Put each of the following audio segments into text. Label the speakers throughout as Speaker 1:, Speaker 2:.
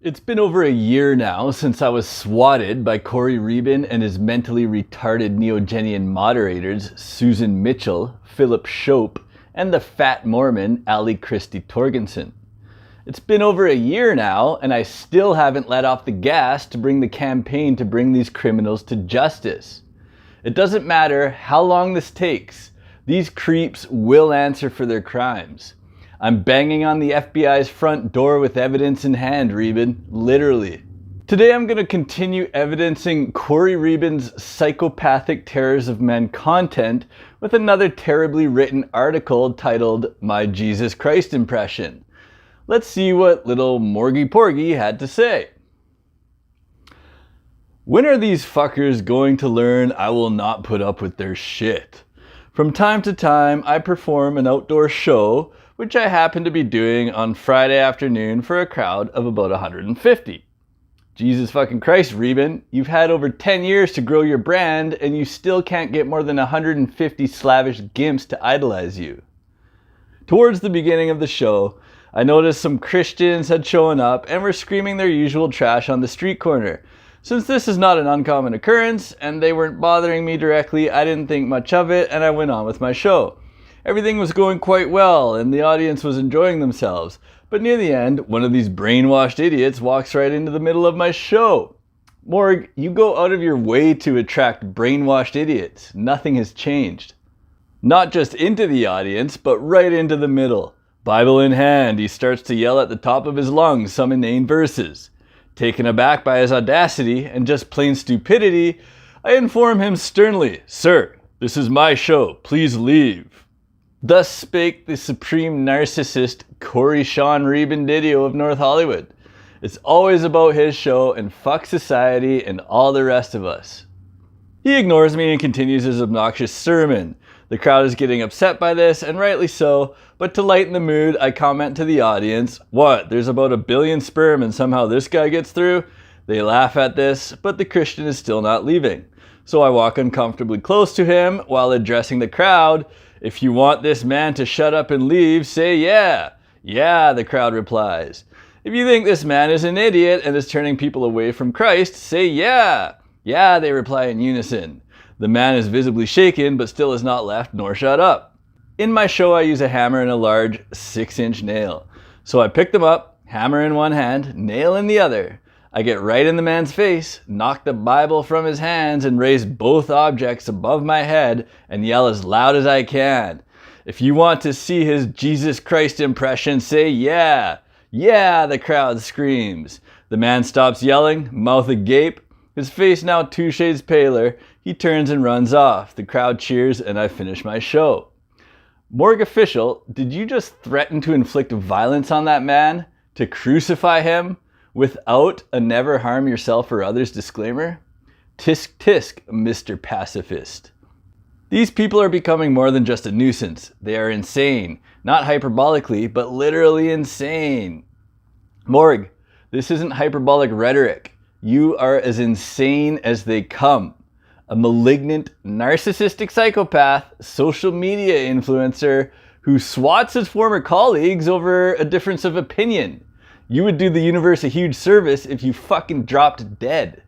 Speaker 1: It's been over a year now since I was swatted by Corey Reben and his mentally retarded Neogenian moderators Susan Mitchell, Philip Shope, and the fat Mormon Ali Christie Torgensen. It's been over a year now, and I still haven't let off the gas to bring the campaign to bring these criminals to justice. It doesn't matter how long this takes, these creeps will answer for their crimes. I'm banging on the FBI's front door with evidence in hand, Reben, literally. Today I'm going to continue evidencing Corey Reben's psychopathic terrors of men content with another terribly written article titled My Jesus Christ Impression. Let's see what little Morgy Porgy had to say. When are these fuckers going to learn I will not put up with their shit? From time to time I perform an outdoor show, which I happen to be doing on Friday afternoon for a crowd of about 150. Jesus fucking Christ, Reben, you've had over 10 years to grow your brand and you still can't get more than 150 slavish gimps to idolize you. Towards the beginning of the show, I noticed some Christians had shown up and were screaming their usual trash on the street corner. Since this is not an uncommon occurrence and they weren't bothering me directly, I didn't think much of it and I went on with my show. Everything was going quite well and the audience was enjoying themselves, but near the end, one of these brainwashed idiots walks right into the middle of my show. Morgue, you go out of your way to attract brainwashed idiots. Nothing has changed. Not just into the audience, but right into the middle. Bible in hand, he starts to yell at the top of his lungs some inane verses. Taken aback by his audacity and just plain stupidity, I inform him sternly, "Sir, this is my show, please leave." Thus spake the supreme narcissist Corey Sean Reben Didio of North Hollywood. It's always about his show and fuck society and all the rest of us. He ignores me and continues his obnoxious sermon. The crowd is getting upset by this, and rightly so, but to lighten the mood, I comment to the audience, "What, there's about 1 billion sperm and somehow this guy gets through?" They laugh at this, but the Christian is still not leaving. So I walk uncomfortably close to him while addressing the crowd. "If you want this man to shut up and leave, say yeah." "Yeah," the crowd replies. "If you think this man is an idiot and is turning people away from Christ, say yeah." "Yeah," they reply in unison. The man is visibly shaken, but still has not left nor shut up. In my show, I use a hammer and a large 6-inch nail. So I pick them up, hammer in one hand, nail in the other. I get right in the man's face, knock the Bible from his hands, and raise both objects above my head and yell as loud as I can. "If you want to see his Jesus Christ impression, say yeah." "Yeah," the crowd screams. The man stops yelling, mouth agape. His face now 2 shades paler. He turns and runs off. The crowd cheers and I finish my show. Morgue official, did you just threaten to inflict violence on that man? To crucify him? Without a never harm yourself or others disclaimer? Tisk tisk, Mr. Pacifist. These people are becoming more than just a nuisance. They are insane. Not hyperbolically, but literally insane. Morgue, this isn't hyperbolic rhetoric. You are as insane as they come. A malignant, narcissistic psychopath, social media influencer who swats his former colleagues over a difference of opinion. You would do the universe a huge service if you fucking dropped dead.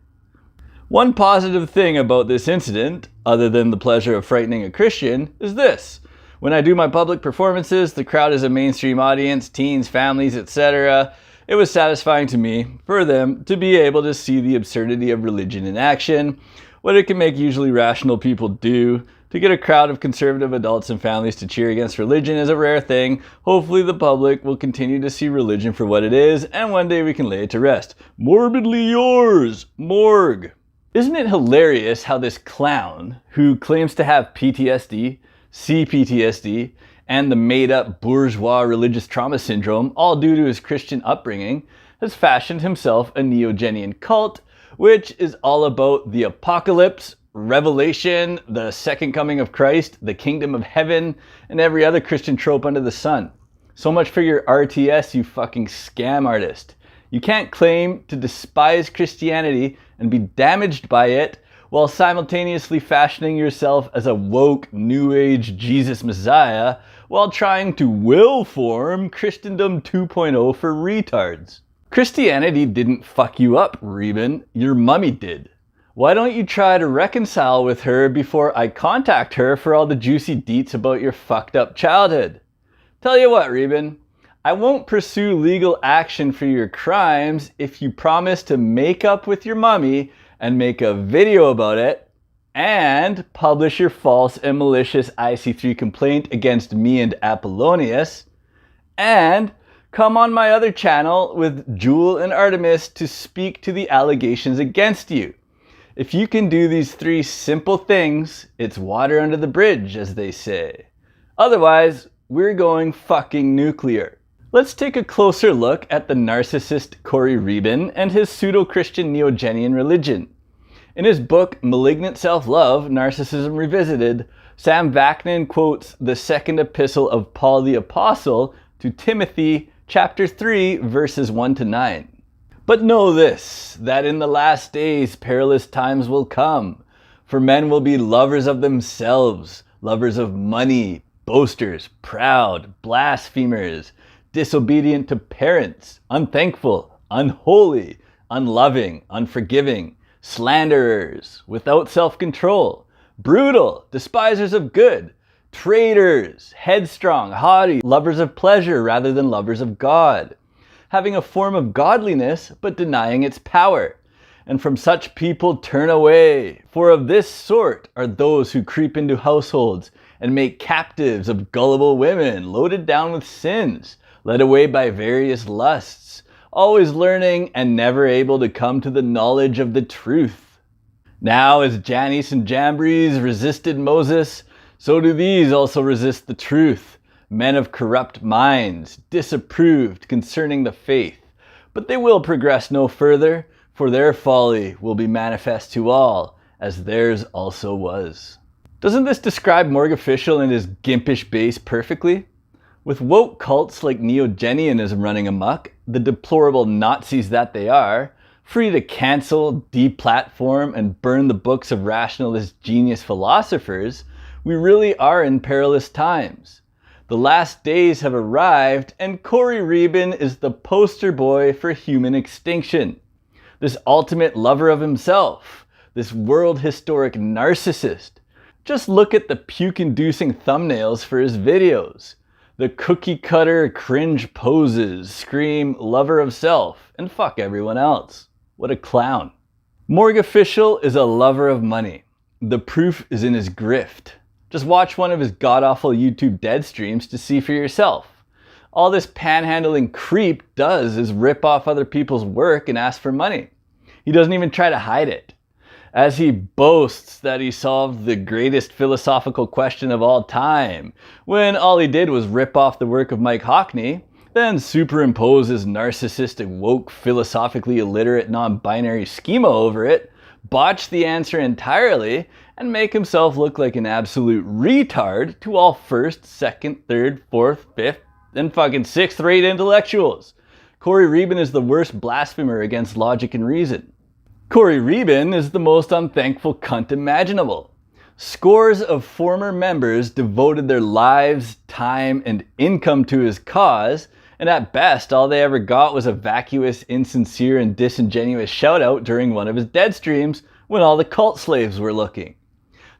Speaker 1: One positive thing about this incident, other than the pleasure of frightening a Christian, is this. When I do my public performances, the crowd is a mainstream audience, teens, families, etc. It was satisfying to me, for them, to be able to see the absurdity of religion in action, what it can make usually rational people do. To get a crowd of conservative adults and families to cheer against religion is a rare thing. Hopefully the public will continue to see religion for what it is, and one day we can lay it to rest. Morbidly yours, Morgue. Isn't it hilarious how this clown, who claims to have PTSD, CPTSD, and the made-up bourgeois religious trauma syndrome, all due to his Christian upbringing, has fashioned himself a Neogenian cult, which is all about the apocalypse, Revelation, the second coming of Christ, the kingdom of heaven, and every other Christian trope under the sun. So much for your RTS, you fucking scam artist. You can't claim to despise Christianity and be damaged by it while simultaneously fashioning yourself as a woke, new age Jesus Messiah while trying to will form Christendom 2.0 for retards. Christianity didn't fuck you up, Reuben. Your mummy did. Why don't you try to reconcile with her before I contact her for all the juicy deets about your fucked up childhood? Tell you what, Reuben, I won't pursue legal action for your crimes if you promise to make up with your mummy and make a video about it and publish your false and malicious IC3 complaint against me and Apollonius, and come on my other channel with Jewel and Artemis to speak to the allegations against you. If you can do these 3 simple things, it's water under the bridge, as they say. Otherwise, we're going fucking nuclear. Let's take a closer look at the narcissist Corey Reuben and his pseudo-Christian Neogenian religion. In his book, Malignant Self-Love, Narcissism Revisited, Sam Vaknin quotes the second epistle of Paul the Apostle to Timothy, chapter 3, verses 1 to 9. But know this, that in the last days perilous times will come, for men will be lovers of themselves, lovers of money, boasters, proud, blasphemers, disobedient to parents, unthankful, unholy, unloving, unforgiving, slanderers, without self-control, brutal, despisers of good, traitors, headstrong, haughty, lovers of pleasure rather than lovers of God, having a form of godliness but denying its power. And from such people turn away, for of this sort are those who creep into households and make captives of gullible women, loaded down with sins, led away by various lusts, always learning and never able to come to the knowledge of the truth. Now as Jannes and Jambres resisted Moses, so do these also resist the truth, men of corrupt minds, disapproved concerning the faith. But they will progress no further, for their folly will be manifest to all, as theirs also was. Doesn't this describe Morgue Official and his gimpish base perfectly? With woke cults like Neogenianism running amok, the deplorable Nazis that they are, free to cancel, deplatform, and burn the books of rationalist genius philosophers, we really are in perilous times. The last days have arrived, and Corey Reuben is the poster boy for human extinction. This ultimate lover of himself, this world historic narcissist. Just look at the puke-inducing thumbnails for his videos. The cookie cutter cringe poses scream lover of self and fuck everyone else. What a clown. Morgue Official is a lover of money. The proof is in his grift. Just watch one of his god-awful YouTube dead streams to see for yourself. All this panhandling creep does is rip off other people's work and ask for money. He doesn't even try to hide it. As he boasts that he solved the greatest philosophical question of all time, when all he did was rip off the work of Mike Hockney, then superimpose his narcissistic, woke, philosophically illiterate, non-binary schema over it, botch the answer entirely, and make himself look like an absolute retard to all first, second, third, fourth, fifth, and fucking sixth-rate intellectuals. Corey Reuben is the worst blasphemer against logic and reason. Corey Reuben is the most unthankful cunt imaginable. Scores of former members devoted their lives, time, and income to his cause, and at best all they ever got was a vacuous, insincere, and disingenuous shout-out during one of his dead streams when all the cult slaves were looking.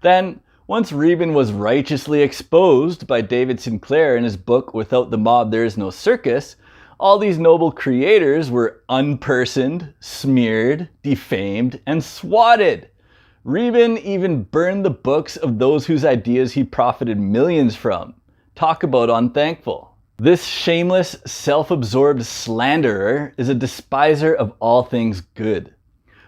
Speaker 1: Then, once Reuben was righteously exposed by David Sinclair in his book Without the Mob There Is No Circus, all these noble creators were unpersoned, smeared, defamed, and swatted. Reuben even burned the books of those whose ideas he profited millions from. Talk about unthankful. This shameless, self-absorbed slanderer is a despiser of all things good.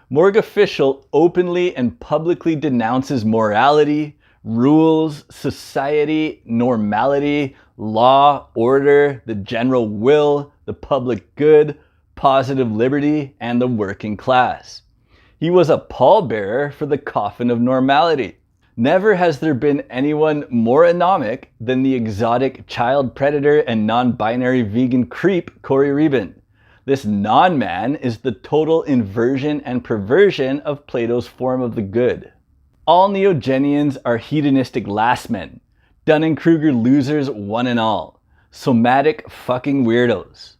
Speaker 1: Morgue Official openly and publicly denounces morality, rules, society, normality, law, order, the general will, the public good, positive liberty, and the working class. He was a pallbearer for the coffin of normality. Never has there been anyone more anomic than the exotic child predator and non-binary vegan creep Corey Reuben. This non-man is the total inversion and perversion of Plato's form of the good. All Neogenians are hedonistic lastmen, Dunning-Kruger losers one and all, somatic fucking weirdos.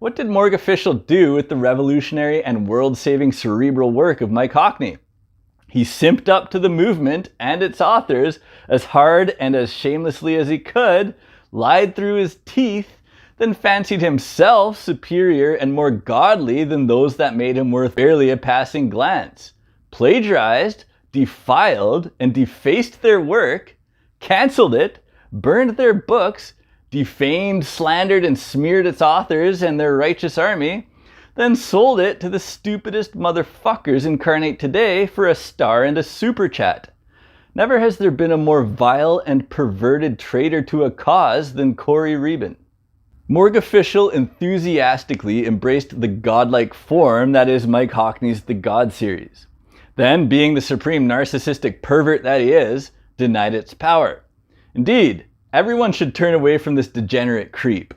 Speaker 1: What did Morgue Official do with the revolutionary and world-saving cerebral work of Mike Hockney? He simped up to the movement and its authors as hard and as shamelessly as he could, lied through his teeth, then fancied himself superior and more godly than those that made him worth barely a passing glance, plagiarized, defiled, and defaced their work, cancelled it, burned their books, defamed, slandered, and smeared its authors and their righteous army, then sold it to the stupidest motherfuckers incarnate today for a star and a super chat. Never has there been a more vile and perverted traitor to a cause than Corey Reben. Morgue Official enthusiastically embraced the godlike form that is Mike Hockney's The God series. Then, being the supreme narcissistic pervert that he is, denied its power. Indeed, everyone should turn away from this degenerate creep.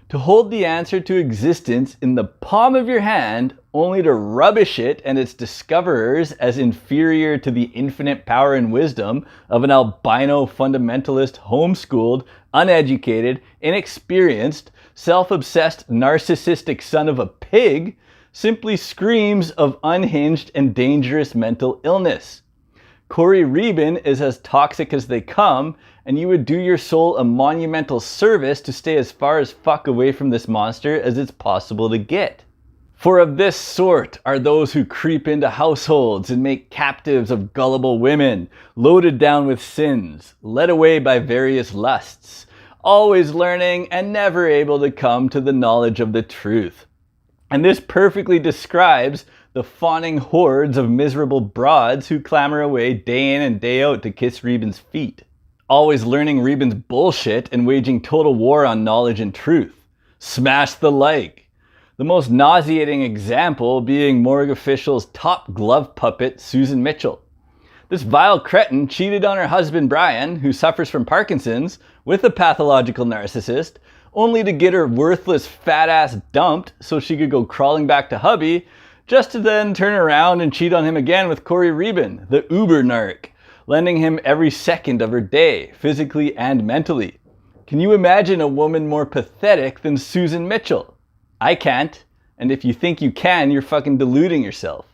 Speaker 1: To hold the answer to existence in the palm of your hand, only to rubbish it and its discoverers as inferior to the infinite power and wisdom of an albino fundamentalist, homeschooled, uneducated, inexperienced, self-obsessed, narcissistic son of a pig, simply screams of unhinged and dangerous mental illness. Corey Reben is as toxic as they come, and you would do your soul a monumental service to stay as far as fuck away from this monster as it's possible to get. For of this sort are those who creep into households and make captives of gullible women, loaded down with sins, led away by various lusts, always learning and never able to come to the knowledge of the truth. And this perfectly describes the fawning hordes of miserable broads who clamor away day in and day out to kiss Reben's feet. Always learning Reben's bullshit and waging total war on knowledge and truth. Smash the like. The most nauseating example being Morgue Official's top glove puppet, Susan Mitchell. This vile cretin cheated on her husband Brian, who suffers from Parkinson's, with a pathological narcissist, only to get her worthless fat ass dumped so she could go crawling back to hubby, just to then turn around and cheat on him again with Corey Reben, the uber narc, lending him every second of her day, physically and mentally. Can you imagine a woman more pathetic than Susan Mitchell? I can't, and if you think you can, you're fucking deluding yourself.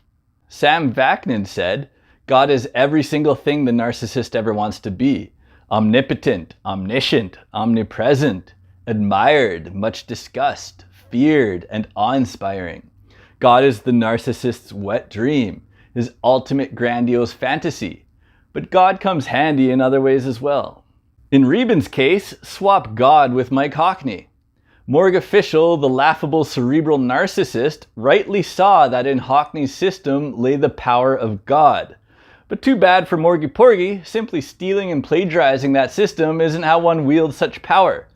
Speaker 1: Sam Vaknin said, God is every single thing the narcissist ever wants to be. Omnipotent, omniscient, omnipresent, admired, much discussed, feared, and awe-inspiring. God is the narcissist's wet dream, his ultimate grandiose fantasy. But God comes handy in other ways as well. In Reben's case, swap God with Mike Hockney. Morgue Official, the laughable cerebral narcissist, rightly saw that in Hockney's system lay the power of God. But too bad for Morgy Porgy, simply stealing and plagiarizing that system isn't how one wields such power.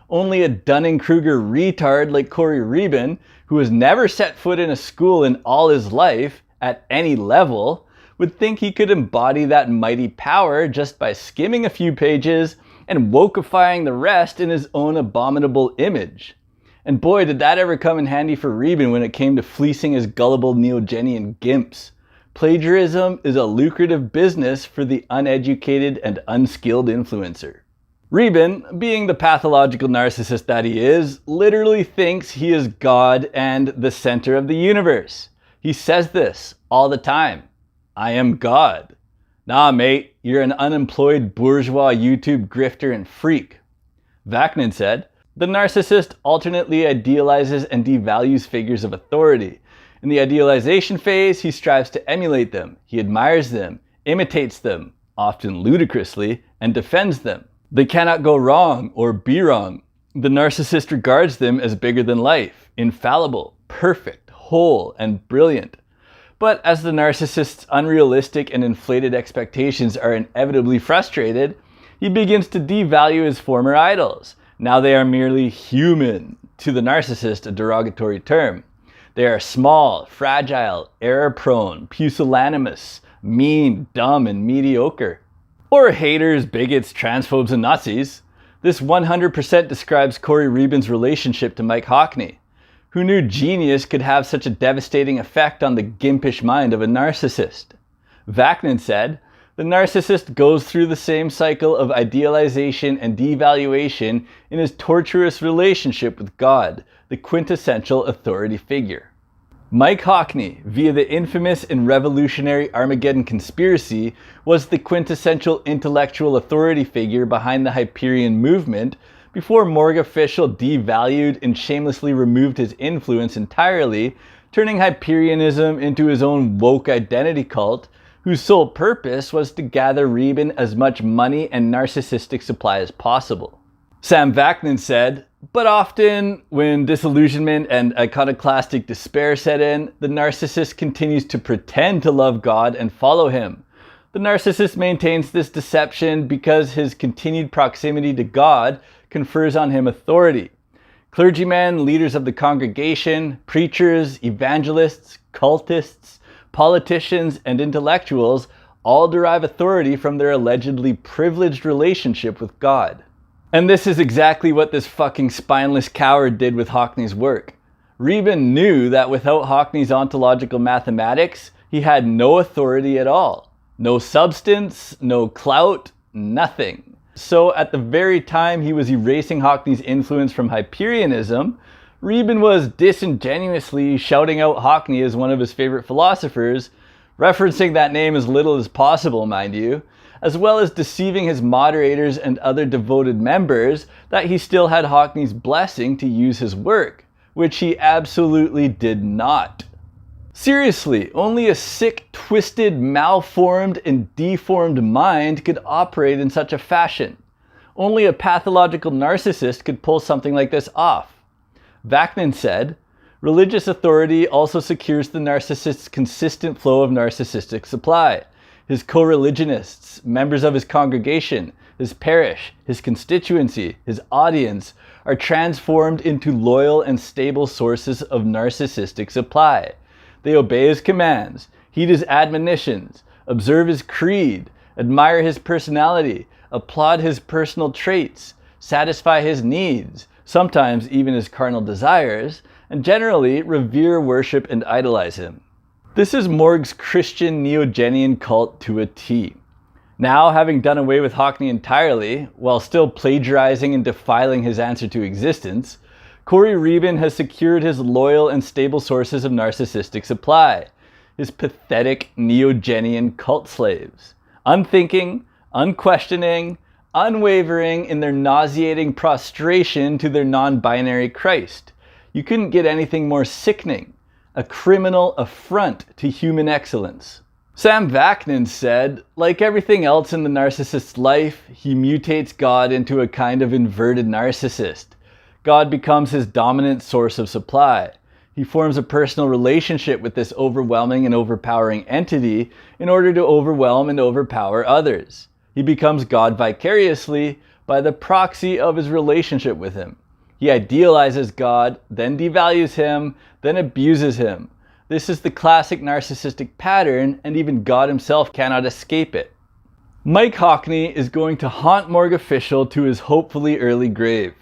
Speaker 1: Only a Dunning-Kruger retard like Corey Reben, who has never set foot in a school in all his life, at any level, would think he could embody that mighty power just by skimming a few pages and wokeifying the rest in his own abominable image. And boy, did that ever come in handy for Reben when it came to fleecing his gullible Neogenian gimps. Plagiarism is a lucrative business for the uneducated and unskilled influencer. Reben, being the pathological narcissist that he is, literally thinks he is God and the center of the universe. He says this all the time. I am God. Nah, mate, you're an unemployed bourgeois YouTube grifter and freak. Vaknin said, the narcissist alternately idealizes and devalues figures of authority. In the idealization phase, he strives to emulate them. He admires them, imitates them, often ludicrously, and defends them. They cannot go wrong or be wrong. The narcissist regards them as bigger than life, infallible, perfect, whole, and brilliant. But as the narcissist's unrealistic and inflated expectations are inevitably frustrated, he begins to devalue his former idols. Now they are merely human, to the narcissist a derogatory term. They are small, fragile, error-prone, pusillanimous, mean, dumb, and mediocre. Or haters, bigots, transphobes, and Nazis. This 100% describes Corey Reben's relationship to Mike Hockney. Who knew genius could have such a devastating effect on the gimpish mind of a narcissist? Vaknin said, The narcissist goes through the same cycle of idealization and devaluation in his torturous relationship with God, the quintessential authority figure. Mike Hockney, via the infamous and revolutionary Armageddon conspiracy, was the quintessential intellectual authority figure behind the Hyperion movement before Morgue official devalued and shamelessly removed his influence entirely, turning Hyperianism into his own woke identity cult, whose sole purpose was to gather Reben as much money and narcissistic supply as possible. Sam Vaknin said, "But often, when disillusionment and iconoclastic despair set in, the narcissist continues to pretend to love God and follow him. The narcissist maintains this deception because his continued proximity to God confers on him authority. Clergymen, leaders of the congregation, preachers, evangelists, cultists, politicians, and intellectuals all derive authority from their allegedly privileged relationship with God." And this is exactly what this fucking spineless coward did with Hockney's work. Reben knew that without Hockney's ontological mathematics, he had no authority at all. No substance, no clout, nothing. So at the very time he was erasing Hockney's influence from Hyperianism, Reben was disingenuously shouting out Hockney as one of his favorite philosophers, referencing that name as little as possible, mind you, as well as deceiving his moderators and other devoted members that he still had Hockney's blessing to use his work, which he absolutely did not. Seriously, only a sick, twisted, malformed, and deformed mind could operate in such a fashion. Only a pathological narcissist could pull something like this off. Vaknin said, "Religious authority also secures the narcissist's consistent flow of narcissistic supply. His co-religionists, members of his congregation, his parish, his constituency, his audience are transformed into loyal and stable sources of narcissistic supply. They obey his commands, heed his admonitions, observe his creed, admire his personality, applaud his personal traits, satisfy his needs, sometimes even his carnal desires, and generally revere, worship, and idolize him." This is Morgue's Christian Neogenian cult to a T. Now, having done away with Hockney entirely, while still plagiarizing and defiling his answer to existence, Corey Reben has secured his loyal and stable sources of narcissistic supply, his pathetic Neogenian cult slaves. Unthinking, unquestioning, unwavering in their nauseating prostration to their non-binary Christ. You couldn't get anything more sickening. A criminal affront to human excellence. Sam Vaknin said, like everything else in the narcissist's life, he mutates God into a kind of inverted narcissist. God becomes his dominant source of supply. He forms a personal relationship with this overwhelming and overpowering entity in order to overwhelm and overpower others. He becomes God vicariously by the proxy of his relationship with him. He idealizes God, then devalues him, then abuses him. This is the classic narcissistic pattern, and even God himself cannot escape it. Mike Hockney is going to haunt Morgue official to his hopefully early grave.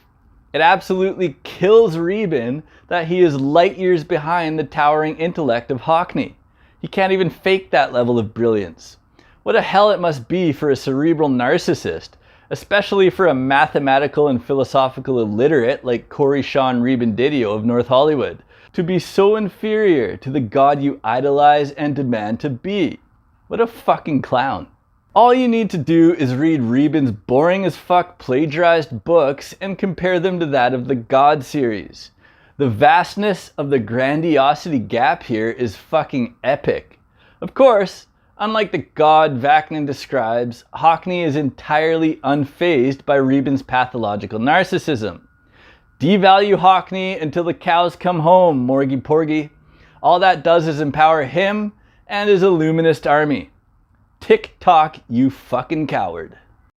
Speaker 1: It absolutely kills Reben that he is light years behind the towering intellect of Hockney. He can't even fake that level of brilliance. What a hell it must be for a cerebral narcissist, especially for a mathematical and philosophical illiterate like Corey Sean Reben Didio of North Hollywood, to be so inferior to the God you idolize and demand to be. What a fucking clown. All you need to do is read Reben's boring as fuck plagiarized books and compare them to that of the God series. The vastness of the grandiosity gap here is fucking epic. Of course, unlike the God Vaknin describes, Hockney is entirely unfazed by Reben's pathological narcissism. Devalue Hockney until the cows come home, Morgy Porgy. All that does is empower him and his illuminist army. Tick tock, you fucking coward.